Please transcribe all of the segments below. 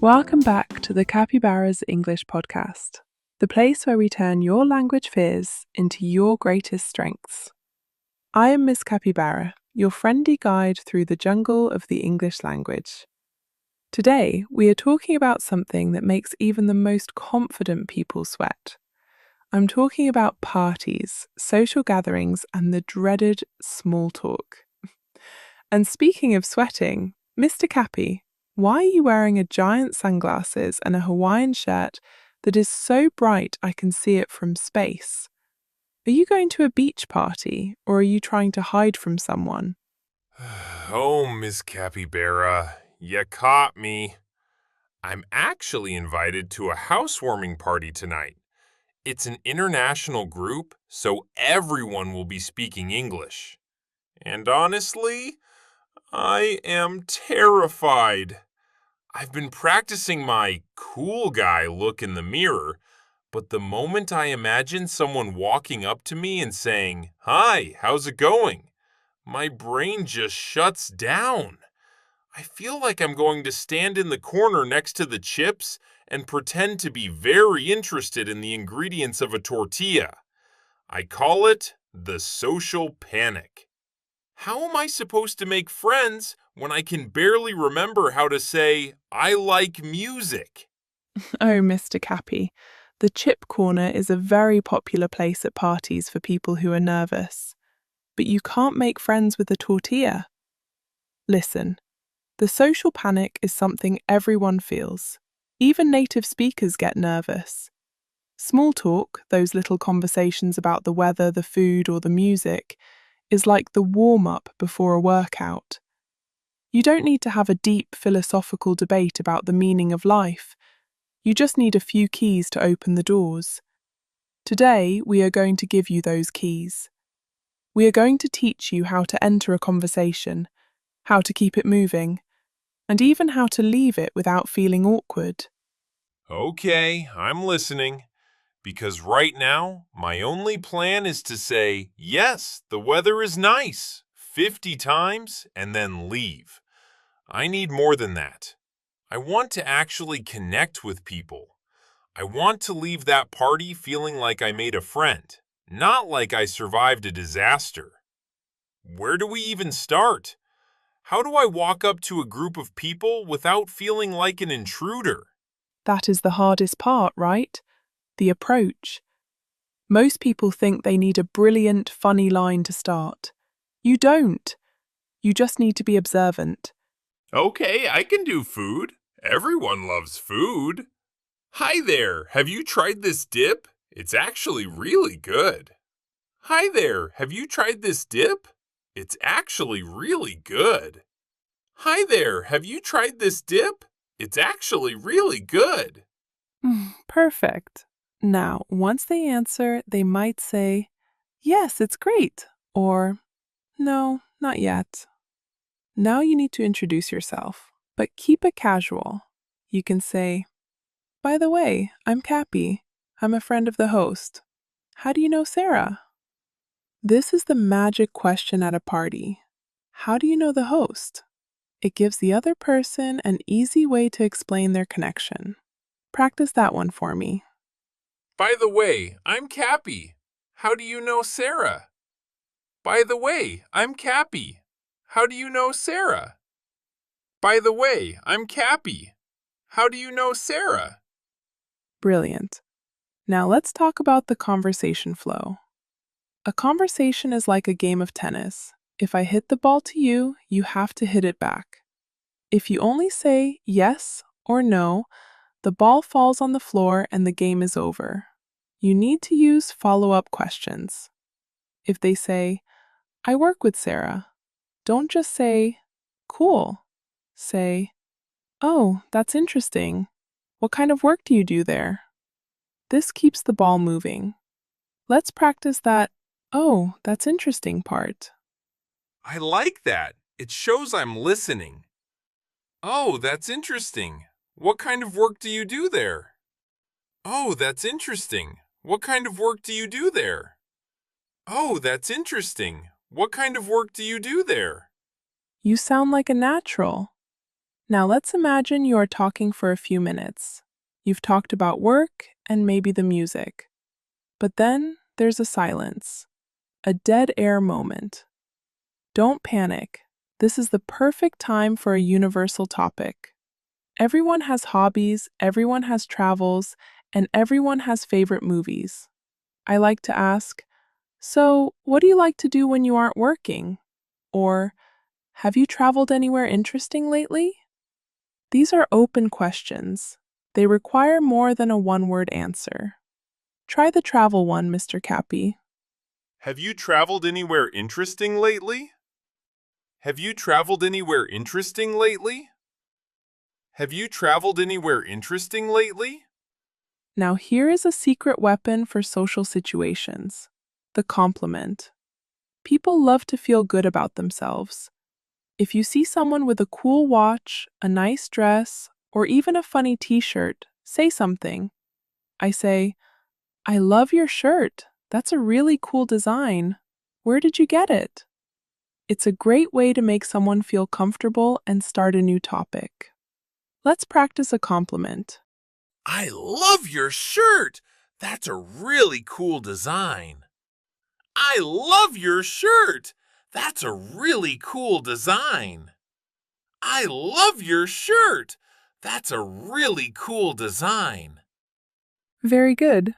Welcome back to the Capibaras English podcast, the place where we turn your language fears into your greatest strengths. I am Miss Capibara, your friendly guide through the jungle of the English language. Today, we are talking about something that makes even the most confident people sweat. I'm talking about parties, social gatherings, and the dreaded small talk. And speaking of sweating, Mr. Capi, why are you wearing a giant sunglasses and a Hawaiian shirt that is so bright I can see it from space? Are you going to a beach party, or are you trying to hide from someone? Oh, Miss Capibara, you caught me. I'm actually invited to a housewarming party tonight. It's an international group, so everyone will be speaking English. And honestly, I am terrified. I've been practicing my cool guy look in the mirror, but the moment I imagine someone walking up to me and saying, "Hi, how's it going?" my brain just shuts down. I feel like I'm going to stand in the corner next to the chips and pretend to be very interested in the ingredients of a tortilla. I call it the social panic. How am I supposed to make friends when I can barely remember how to say, "I like music"? Oh, Mr. Capi, the chip corner is a very popular place at parties for people who are nervous. But you can't make friends with a tortilla. Listen, the social panic is something everyone feels. Even native speakers get nervous. Small talk, those little conversations about the weather, the food, or the music, is like the warm-up before a workout. You don't need to have a deep philosophical debate about the meaning of life. You just need a few keys to open the doors. Today, we are going to give you those keys. We are going to teach you how to enter a conversation, how to keep it moving, and even how to leave it without feeling awkward. Okay, I'm listening. Because right now, my only plan is to say, "Yes, the weather is nice," 50 times and then leave. I need more than that. I want to actually connect with people. I want to leave that party feeling like I made a friend, not like I survived a disaster. Where do we even start? How do I walk up to a group of people without feeling like an intruder? That is the hardest part, right? The approach. Most people think they need a brilliant, funny line to start. You don't. You just need to be observant. Okay, I can do food. Everyone loves food. Hi there, have you tried this dip? It's actually really good. Hi there, have you tried this dip? It's actually really good. Hi there, have you tried this dip? It's actually really good. Perfect. Now, once they answer, they might say, "Yes, it's great," or "No, not yet." Now you need to introduce yourself, but keep it casual. You can say, "By the way, I'm Capi. I'm a friend of the host. How do you know Sarah?" This is the magic question at a party. How do you know the host? It gives the other person an easy way to explain their connection. Practice that one for me. By the way, I'm Capi. How do you know Sarah? By the way, I'm Capi. How do you know Sarah? By the way, I'm Capi. How do you know Sarah? Brilliant. Now let's talk about the conversation flow. A conversation is like a game of tennis. If I hit the ball to you, you have to hit it back. If you only say yes or no, the ball falls on the floor and the game is over. You need to use follow-up questions. If they say, "I work with Sarah," don't just say, "Cool." Say, "Oh, that's interesting. What kind of work do you do there?" This keeps the ball moving. Let's practice that, "Oh, that's interesting" part. I like that. It shows I'm listening. Oh, that's interesting. What kind of work do you do there? Oh, that's interesting. What kind of work do you do there? Oh, that's interesting. What kind of work do you do there? You sound like a natural. Now let's imagine you are talking for a few minutes. You've talked about work and maybe the music. But then there's a silence, a dead air moment. Don't panic. This is the perfect time for a universal topic. Everyone has hobbies, everyone has travels, and everyone has favorite movies. I like to ask, so what do you like to do when you aren't working? Or, have you traveled anywhere interesting lately? These are open questions. They require more than a one-word answer. Try the travel one, Mr. Capi. Have you traveled anywhere interesting lately? Have you traveled anywhere interesting lately? Have you traveled anywhere interesting lately? Now here is a secret weapon for social situations. The compliment. People love to feel good about themselves. If you see someone with a cool watch, a nice dress, or even a funny t-shirt, say something. I say, I love your shirt. That's a really cool design. Where did you get it? It's a great way to make someone feel comfortable and start a new topic. Let's practice a compliment. I love your shirt! That's a really cool design. I love your shirt! That's a really cool design. I love your shirt! That's a really cool design. Very good.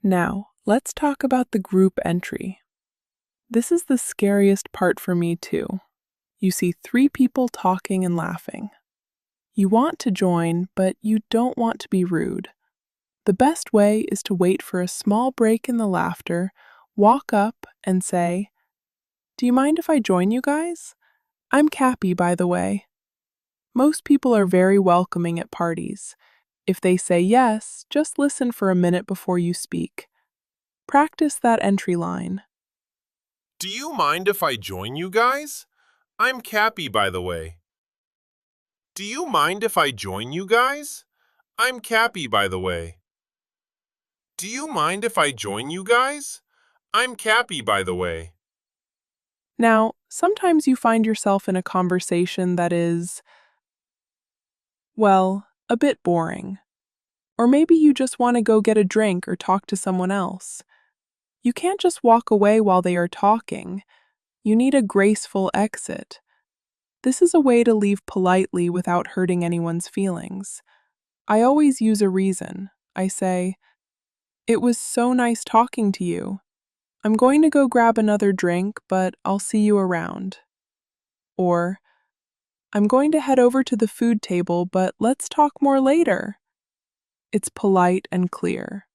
Now, let's talk about the group entry. This is the scariest part for me, too. You see three people talking and laughing. You want to join, but you don't want to be rude. The best way is to wait for a small break in the laughter, walk up, and say, Do you mind if I join you guys? I'm Capi, by the way. Most people are very welcoming at parties. If they say yes, just listen for a minute before you speak. Practice that entry line. Do you mind if I join you guys? I'm Cappy, by the way. Do you mind if I join you guys? I'm Cappy, by the way. Do you mind if I join you guys? I'm Cappy, by the way. Now, sometimes you find yourself in a conversation that is, well, a bit boring. Or maybe you just want to go get a drink or talk to someone else. You can't just walk away while they are talking. You need a graceful exit. This is a way to leave politely without hurting anyone's feelings. I always use a reason. I say, It was so nice talking to you. I'm going to go grab another drink, but I'll see you around. Or, I'm going to head over to the food table, but let's talk more later. It's polite and clear.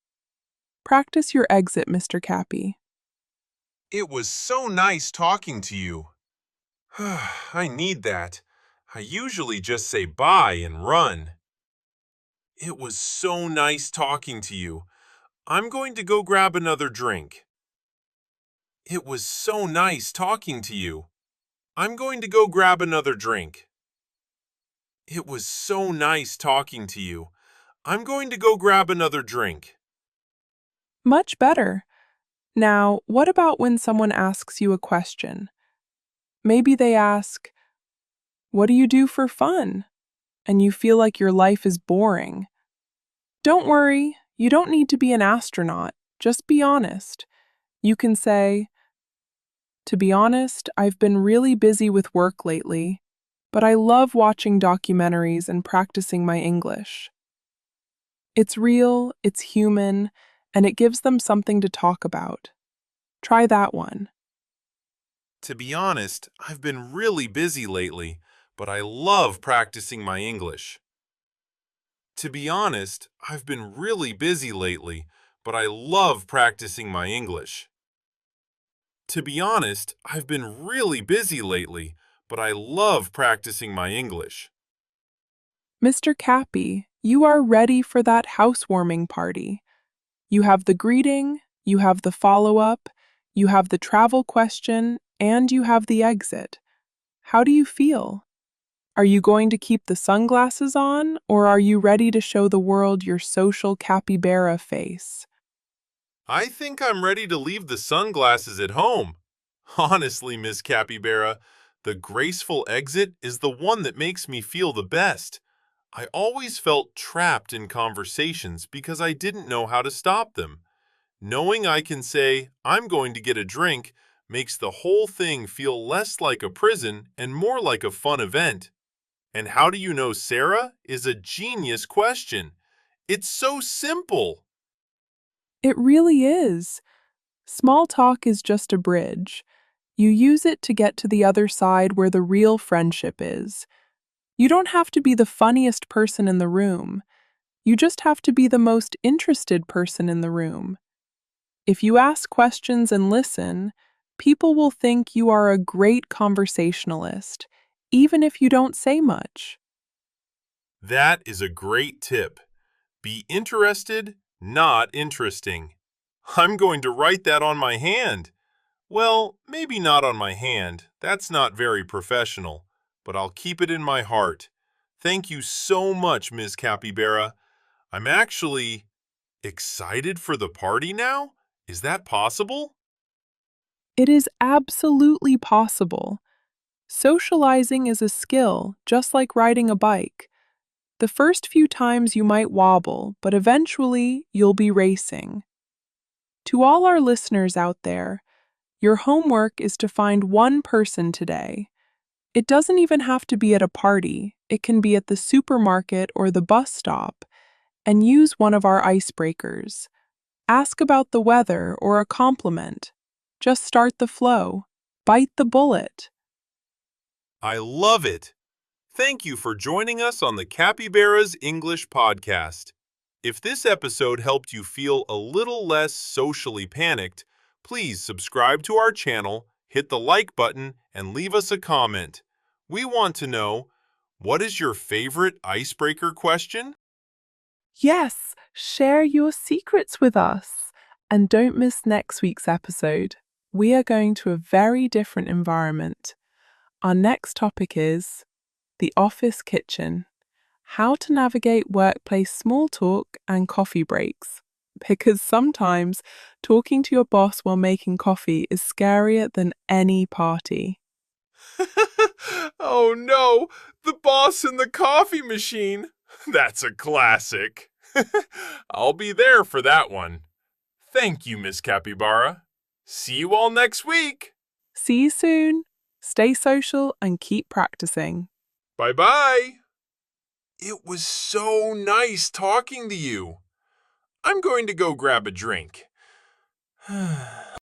Practice your exit, Mr. Capi. It was so nice talking to you. I need that. I usually just say bye and run. It was so nice talking to you. I'm going to go grab another drink. It was so nice talking to you. I'm going to go grab another drink. It was so nice talking to you. I'm going to go grab another drink. Much better. Now, what about when someone asks you a question? Maybe they ask, What do you do for fun? And you feel like your life is boring. Don't worry, you don't need to be an astronaut. Just be honest. You can say, To be honest, I've been really busy with work lately, but I love watching documentaries and practicing my English. It's real, it's human, and it gives them something to talk about. Try that one. To be honest, I've been really busy lately, but I love practicing my English. To be honest, I've been really busy lately, but I love practicing my English. To be honest, I've been really busy lately, but I love practicing my English. Mr. Capi, you are ready for that housewarming party. You have the greeting, you have the follow-up, you have the travel question, and you have the exit. How do you feel? Are you going to keep the sunglasses on, or are you ready to show the world your social capybara face? I think I'm ready to leave the sunglasses at home. Honestly, Miss Capibara, The graceful exit is the one that makes me feel the best. I always felt trapped in conversations because I didn't know how to stop them. Knowing I can say, I'm going to get a drink, makes the whole thing feel less like a prison and more like a fun event. And how do you know Sarah is a genius question? It's so simple. It really is. Small talk is just a bridge. You use it to get to the other side where the real friendship is. You don't have to be the funniest person in the room. You just have to be the most interested person in the room. If you ask questions and listen, people will think you are a great conversationalist, even if you don't say much. That is a great tip. Be interested, not interesting. I'm going to write that on my hand. Well, maybe not on my hand. That's not very professional, but I'll keep it in my heart. Thank you so much, Ms. Capibara. I'm actually excited for the party now? Is that possible? It is absolutely possible. Socializing is a skill, just like riding a bike. The first few times you might wobble, but eventually you'll be racing. To all our listeners out there, your homework is to find one person today. It doesn't even have to be at a party, it can be at the supermarket or the bus stop, and use one of our icebreakers. Ask about the weather or a compliment. Just start the flow. Bite the bullet. I love it. Thank you for joining us on the Capibaras English podcast. If this episode helped you feel a little less socially panicked, please subscribe to our channel, hit the like button, and leave us a comment. We want to know, what is your favorite icebreaker question? Yes, share your secrets with us. And don't miss next week's episode. We are going to a very different environment. Our next topic is the office kitchen. How to navigate workplace small talk and coffee breaks. Because sometimes talking to your boss while making coffee is scarier than any party. Oh no, the boss in the coffee machine. That's a classic. I'll be there for that one. Thank you, Miss Capibara. See you all next week. See you soon. Stay social and keep practicing. Bye-bye. It was so nice talking to you. I'm going to go grab a drink.